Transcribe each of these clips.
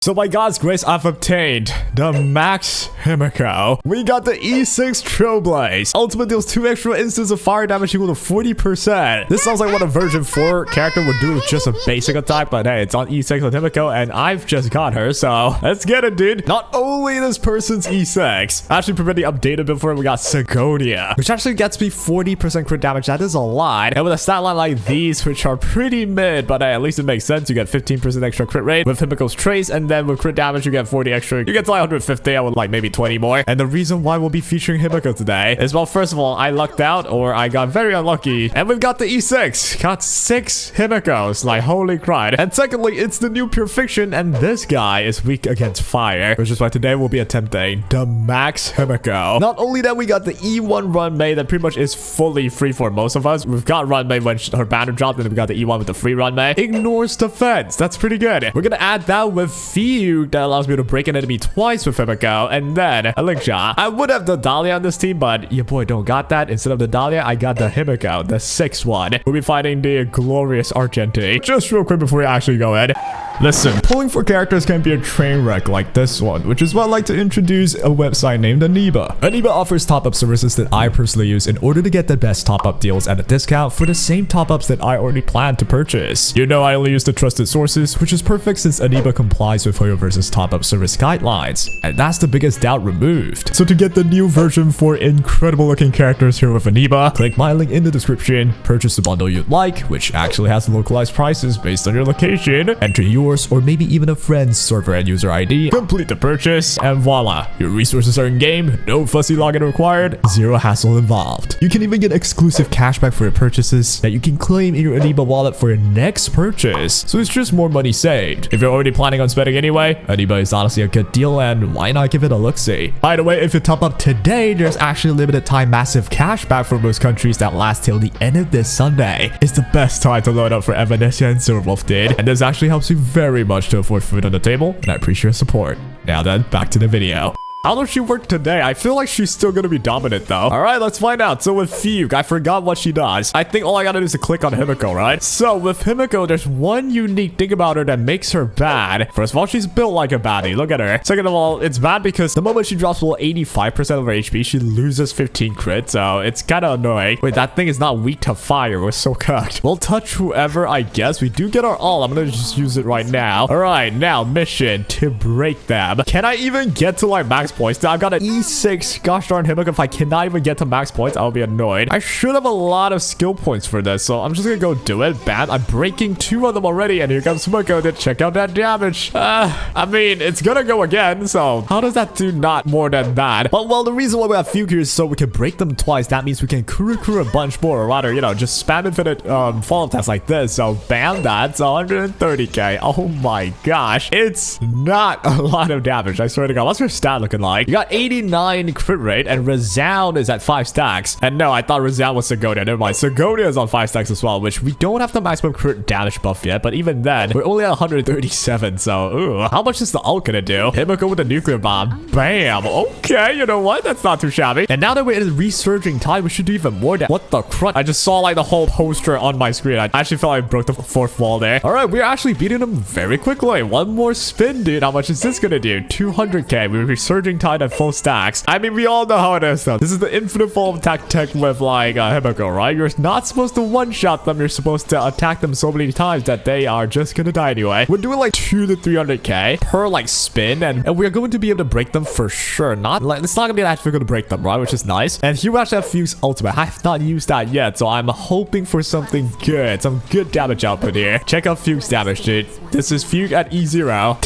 So by God's grace, I've obtained the max Himeko. We got the E6 Trailblaze. Ultimate deals 2 extra instances of fire damage equal to 40%. This sounds like what a version 4 character would do with just a basic attack, but hey, it's on E6 with Himeko, and I've just got her, so let's get it, dude. Not only this person's E6, actually pretty updated before we got Sigonia, which actually gets me 40% crit damage. That is a lot. And with a stat line like these, which are pretty mid, but hey, at least it makes sense. You get 15% extra crit rate with Himeko's Trace, and then with crit damage, you get 40 extra. You get to like 150. I would like maybe 20 more. And the reason why we'll be featuring Himeko today is, well, first of all, I lucked out, or I got very unlucky, and we've got the E6. Got 6 Himekos. Like, holy crud. And secondly, it's the new Pure Fiction, and this guy is weak against fire, which is why today we'll be attempting the max Himeko. Not only that, we got the E1 run May that pretty much is fully free for most of us. We've got run May when her banner dropped, and then we got the E1 with the free run May. Ignores defense. That's pretty good. We're gonna add that with VIDS that allows me to break an enemy twice with Himeko, and then a link shot. I would have the Dahlia on this team, but your boy don't got that. Instead of the Dahlia, I got the Himeko, the 6th one. We'll be fighting the glorious Argenti. Just real quick before we actually go in. Listen, pulling for characters can be a train wreck like this one, which is why I'd like to introduce a website named Aniba. Aniba offers top-up services that I personally use in order to get the best top-up deals at a discount for the same top-ups that I already planned to purchase. You know I only use the trusted sources, which is perfect since Aniba complies with Hoyoverse's top-up service guidelines, and that's the biggest doubt removed. So to get the new version for incredible looking characters here with Aniba, click my link in the description, purchase the bundle you'd like, which actually has localized prices based on your location, enter yours or maybe even a friend's server and user ID, complete the purchase, and voila, your resources are in game, no fussy login required, zero hassle involved. You can even get exclusive cashback for your purchases that you can claim in your Aniba wallet for your next purchase, so it's just more money saved. If you're already planning on spending anyway, Aniba is honestly a good deal, and why not give it a look-see. By the way, if you top up today, there's actually limited time massive cashback for most countries that lasts till the end of this Sunday. It's the best time to load up for Evanescence and Silverwolf did, and this actually helps you very much to afford food on the table, and I appreciate your support. Now then, back to the video. How does she work today? I feel like she's still gonna be dominant though. All right, let's find out. So with Fugue, I forgot what she does. I think all I gotta do is to click on Himeko, right? So with Himeko, there's one unique thing about her that makes her bad. First of all, she's built like a baddie. Look at her. Second of all, it's bad because the moment she drops below 85% of her HP, she loses 15 crit. So it's kind of annoying. Wait, that thing is not weak to fire. We're so cooked. We'll touch whoever, I guess. We do get our all. I'm gonna just use it right now. All right, now mission to break them. Can I even get to like max points? I've got an E6 gosh darn Himeko. If I cannot even get to max points, I'll be annoyed. I should have a lot of skill points for this, so I'm just gonna go do it. Bam, I'm breaking 2 of them already, and here comes Himeko to check out that damage. I mean, it's gonna go again, so how does that do not more than bad? But well, the reason why we have Fugue here is so we can break them twice. That means we can kuru a bunch more, or rather, you know, just spam infinite follow-up tests like this. So bam, that's 130k. Oh my gosh, it's not a lot of damage. I swear to God. What's her stat looking like? You got 89 crit rate, and Resound is at 5 stacks. And no, I thought Resound was Sigonia. Never mind. Sigonia is on 5 stacks as well, which we don't have the maximum crit damage buff yet. But even then, we're only at 137. So, ooh, how much is the ult gonna do? Himeko with the nuclear bomb. Bam. Okay, you know what? That's not too shabby. And now that we're in a resurging tide, we should do even more damage. What the crud? I just saw like the whole poster on my screen. I actually felt like I broke the 4th wall there. All right, we're actually beating them very quickly. One more spin, dude. How much is this gonna do? 200k. We're resurging tide at full stacks. I mean, we all know how it is though. This is the infinite form attack tech with like Himeko, right? You're not supposed to one-shot them. You're supposed to attack them so many times that they are just gonna die anyway. We're doing like 2 to 300k per like spin, and we're going to be able to break them for sure. Not like it's not gonna be that difficult to break them, right? Which is nice. And here we actually have Fugue's ultimate. I have not used that yet, so I'm hoping for something good, some good damage output here. Check out Fugue's damage, dude. This is Fugue at E0.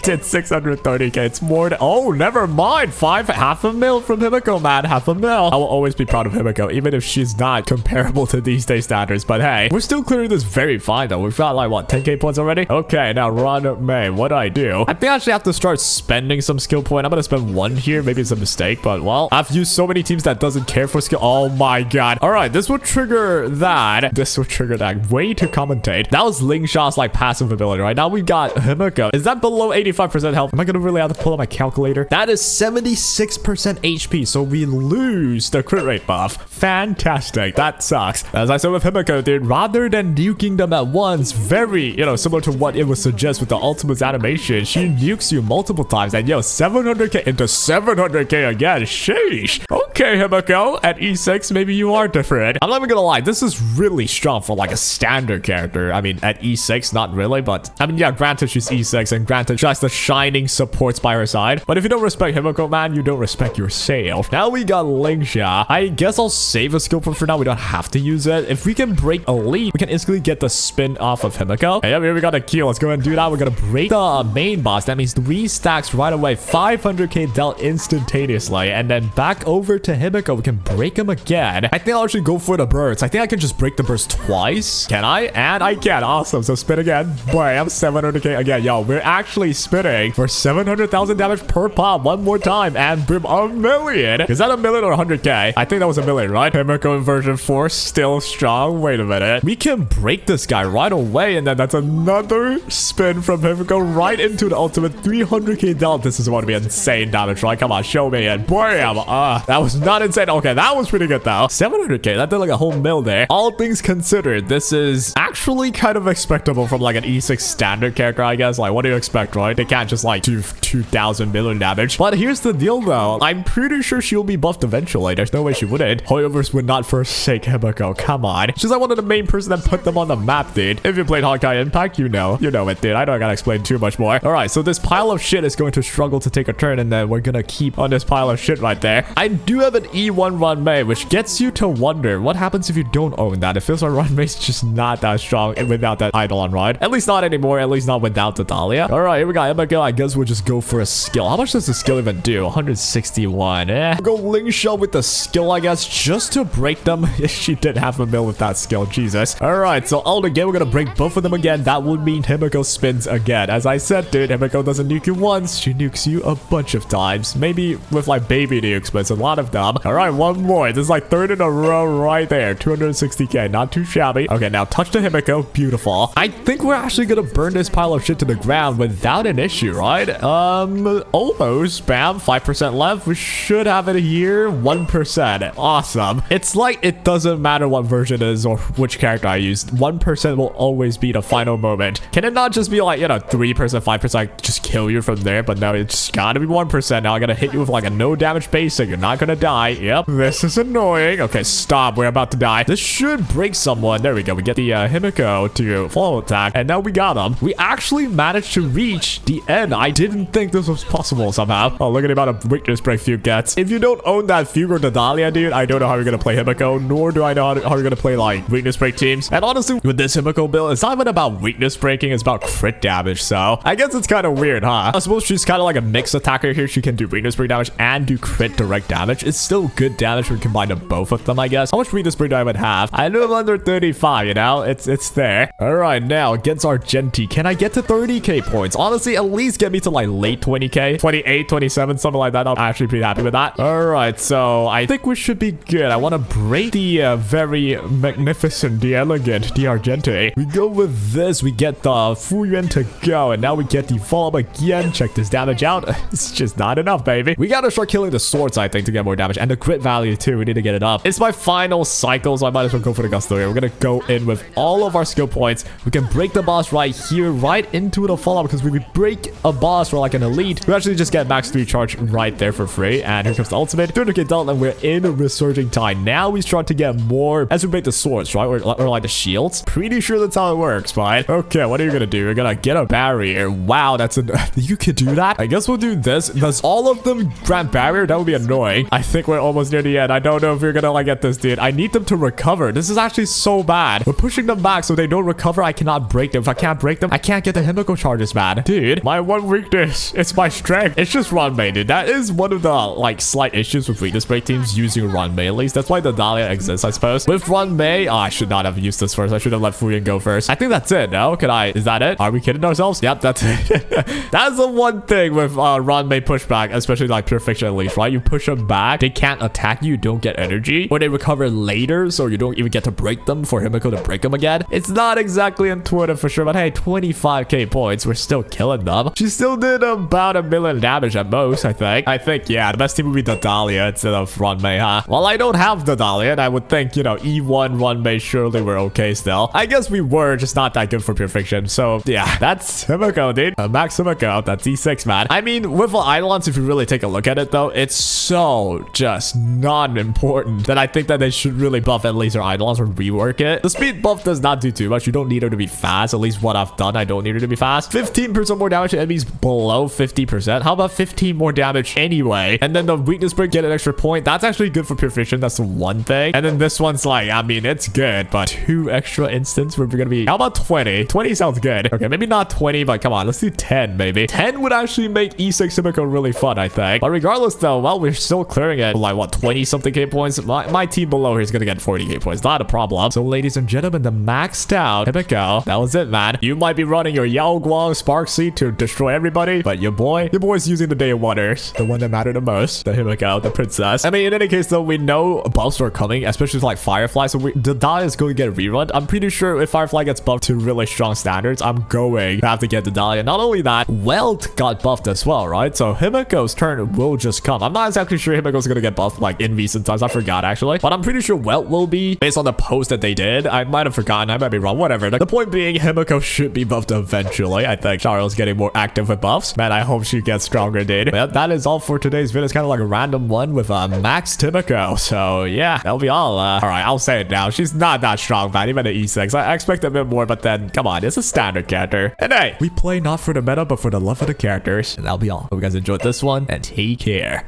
Did 630k. It's more than, oh, never mind. Half a mil from Himeko, man. Half a mil. I will always be proud of Himeko, even if she's not comparable to these day standards. But hey, we're still clearing this very fine though. We've got like what, 10k points already? Okay, now run May. What do I do? I think I actually have to start spending some skill point. I'm gonna spend 1 here. Maybe it's a mistake, but well, I've used so many teams that doesn't care for skill. Oh my god. All right, this will trigger that. This will trigger that. Way to commentate. That was Ling Shot's like passive ability. Right now we got Himeko. Is that below 80 85% health. Am I gonna really have to pull out my calculator? That is 76% HP, so we lose the crit rate buff. Fantastic. That sucks. As I said with Himeko, dude, rather than nuking them at once, very, similar to what it would suggest with the ultimate's animation, she nukes you multiple times, and 700k into 700k again. Sheesh. Okay, Himeko, at E6, maybe you are different. I'm not even gonna lie, this is really strong for like a standard character. I mean, at E6, not really, but I mean, yeah, granted she's E6, and granted she has the shining supports by her side. But if you don't respect Himeko, man, you don't respect yourself. Now we got Lingsha. I guess I'll save a skill point for now. We don't have to use it. If we can break Elite, we can instantly get the spin off of Himeko. Hey, here we got a kill. Let's go ahead and do that. We're gonna break the main boss. That means 3 stacks right away. 500k dealt instantaneously. And then back over to Himeko. We can break him again. I think I'll actually go for the burst. I think I can just break the burst twice. Can I? And I can. Awesome. So spin again. Bam. 700k again. Yo, we're actually spinning for 700,000 damage per pop one more time. And boom, a million. Is that a million or 100k? I think that was a million, right? Himeko in version 4 still strong. Wait a minute. We can break this guy right away. And then that's another spin from Himeko right into the ultimate 300k dealt. This is going to be insane damage, right? Come on, show me it. Bam. That was not insane. Okay, that was pretty good though. 700k. That did like a whole mil there. All things considered, this is actually kind of expectable from like an E6 standard character, I guess. Like, what do you expect, right? They can't just like do 2,000 million damage. But here's the deal though. I'm pretty sure she'll be buffed eventually. There's no way she wouldn't. Hoyoverse would not forsake Himeko. Come on. She's like one of the main person that put them on the map, dude. If you played Honkai Impact, you know it, dude. I don't gotta explain too much more. All right, so this pile of shit is going to struggle to take a turn, and then we're gonna keep on this pile of shit right there. I do have an E1 Run May, which gets you to wonder what happens if you don't own that. It feels like Run May's just not that strong without that Eidolon ride. At least not anymore. At least not without the Dahlia. All right, here we go. Himeko, I guess we'll just go for a skill. How much does the skill even do? 161. We'll go Lingsha with the skill, I guess, just to break them. She did half a mil with that skill. Jesus. All right, so all again, we're gonna break both of them again. That would mean Himeko spins again. As I said, dude, Himeko doesn't nuke you once. She nukes you a bunch of times. Maybe with like baby nukes, but it's a lot of them. All right, one more. This is like third in a row right there. 260k. Not too shabby. Okay, now touch the Himeko. Beautiful. I think we're actually gonna burn this pile of shit to the ground without an issue, right? Almost. Bam. 5% left. We should have it here. 1%. Awesome. It's like it doesn't matter what version it is or which character I use. 1% will always be the final moment. Can it not just be like, 3%, 5%, like just kill you from there? But no, it's gotta be 1%. Now I gotta hit you with like a no damage basic. You're not gonna die. Yep. This is annoying. Okay, stop. We're about to die. This should break someone. There we go. We get the Himeko to follow attack. And now we got him. We actually managed to reach the end. I didn't think this was possible somehow. Oh, look at the amount of weakness break Fugue gets. If you don't own that Fugue or the Dahlia, dude, I don't know how you're gonna play Himeko, nor do I know how you're gonna play like weakness break teams. And honestly, with this Himeko build, it's not even about weakness breaking, it's about crit damage. So I guess it's kind of weird, huh? I suppose she's kind of like a mixed attacker here. She can do weakness break damage and do crit direct damage. It's still good damage when combined to both of them, I guess. How much weakness break do I even have? I know I'm under 35, it's there. All right, now against Argenti, can I get to 30k points? Honestly, at least get me to like late 20k, 28, 27, something like that. I'm actually pretty happy with that. All right, so I think we should be good. I want to break the very magnificent, the elegant, the Argenti. We go with this. We get the Fuyuan to go, and now we get the follow again. Check this damage out. It's just not enough, baby. We gotta start killing the swords, I think, to get more damage, and the crit value too. We need to get it up. It's my final cycle, so I might as well go for the gusto here. We're gonna go in with all of our skill points. We can break the boss right here, right into the follow, because when we break a boss for like an elite, we actually just get max 3 charge right there for free. And here comes the ultimate. 200k dealt, and we're in a resurging time. Now we start to get more as we break the swords, right? Or like the shields. Pretty sure that's how it works, fine. Okay, what are you gonna do? You're gonna get a barrier. Wow, that's you could do that? I guess we'll do this. Does all of them grant barrier? That would be annoying. I think we're almost near the end. I don't know if you're gonna like get this, dude. I need them to recover. This is actually so bad. We're pushing them back so they don't recover. I cannot break them. If I can't break them, I can't get the Himeko charges, man. Dude, my one weakness, it's my strength. It's just Run May, dude. That is one of the like slight issues with weakness break teams using Run May, at least. That's why the Dahlia exists, I suppose. With Run May, I should not have used this first. I should have let Fuyuan go first. I think that's it. No, is that it? Are we kidding ourselves? Yep, that's it. That's the one thing with Run May pushback, especially like Pure Fiction at least, right? You push them back, they can't attack you, don't get energy, or they recover later, so you don't even get to break them for Himeko to break them again. It's not exactly intuitive for sure, but hey, 25k points, we're still killing won them. She still did about 1 million damage at most, I think, yeah, the best team would be the Dahlia instead of Runmei, huh? Well, I don't have the Dahlia, and I would think, you know, E1 Runmei surely were okay still. I guess we were just not that good for pure fiction. So, yeah, that's Himeko, dude. Max Himeko. That's E6, man. I mean, with the Eidolons, if you really take a look at it, though, it's so just non-important that I think that they should really buff at least their Eidolons or rework it. The speed buff does not do too much. You don't need her to be fast. At least what I've done, I don't need her to be fast. 15% more damage to enemies below 50%. How about 15 more damage anyway? And then the weakness break, get an extra point. That's actually good for pure fiction. That's the one thing. And then this one's like, I mean, it's good, but 2 extra instants we're gonna be. How about 20? 20 sounds good. Okay, maybe not 20, but come on, let's do 10 maybe. 10 would actually make E6 Himeko really fun, I think. But regardless though, well, we're still clearing it. Like what, 20 something K points? My team below here is gonna get 40 K points. Not a problem. So ladies and gentlemen, the maxed out Himeko. That was it, man. You might be running your Yao Guang Spark Seed to destroy everybody, but your boy's using the Day of Wonders, the one that mattered the most, the Himeko, the princess. I mean, in any case though, we know buffs are coming, especially for like Firefly, so the Dahlia is going to get a rerun. I'm pretty sure if Firefly gets buffed to really strong standards, I'm going to have to get the Dahlia. Not only that, Welt got buffed as well, right? So Himeko's turn will just come. I'm not exactly sure Himeko's gonna get buffed like in recent times. I forgot actually, but I'm pretty sure Welt will be based on the post that they did. I might have forgotten. I might be wrong. Whatever. The point being, Himeko should be buffed eventually. I think Charles getting more active with buffs. Man, I hope she gets stronger, dude. Well, that is all for today's video. It's kind of like a random one with Max Himeko. So yeah, that'll be all. All right, I'll say it now. She's not that strong, man. Even at E6, I expect a bit more, but then come on, it's a standard character. And hey, we play not for the meta, but for the love of the characters. And that'll be all. Hope you guys enjoyed this one, and take care.